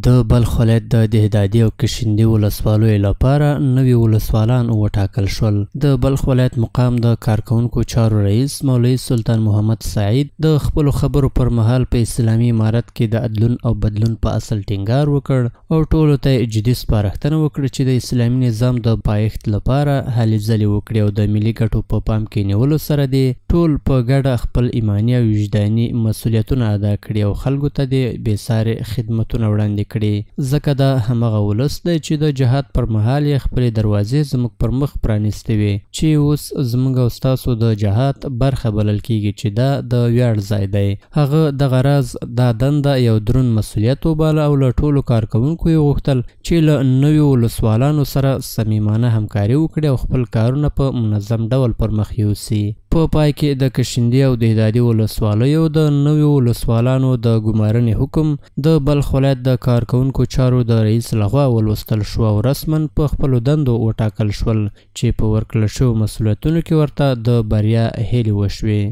د بلخ ولایت د دهدادي او کشندي ولسوالیو لپاره نوي ولسوالان وټاکل شول. د بلخ ولایت مقام د کارکونکو چارو رئیس مولوي سلطان محمد سعید د خپل خبرو پر مهال په اسلامي امارت کې د عدلون او بدلون په اصل ټینګار وکړ او ټولو ته جدي سپارښتنه وکړه چې د اسلامي نظام د پایښت لپاره هلې ځلې وکړي او د ملي ګټو په پام کې نیولو سره دې ټول په ګډه خپل ایماني او وجداني مسؤلیتونه ادا کړي او خلکو ته دې بېسارې خدمتونه وړاندې کړي، ځکه دا همغه ولس دی چې د جهاد پر مهال یې خپلې دروازې زموږ پر مخ پرانیستې وي چې اوس زموږ او ستاسو د جهاد برخه بلل کیږي چې دا د ویاړ ځای دی. هغه دغه راز دا دنده یو دروند مسؤلیت وباله او له ټولو کارکوونکو یې غوښتل چې له نویو ولسوالانو سره صمیمانه همکاري وکړي او خپل کارونه په منظم ډول پر مخ یوسي. په پای کې د کشندي او دهدادي ولسوالیو د نویو ولسوالانو د ګمارنې حکم د بلخ ولایت د کارکونکو چارو د رئیس لخوا ولوستل شو او رسما په خپلو دندو وټاکل شول چې په ورکړل شویو مسؤلیتونو کې ورته د بریا هیلې وشوې.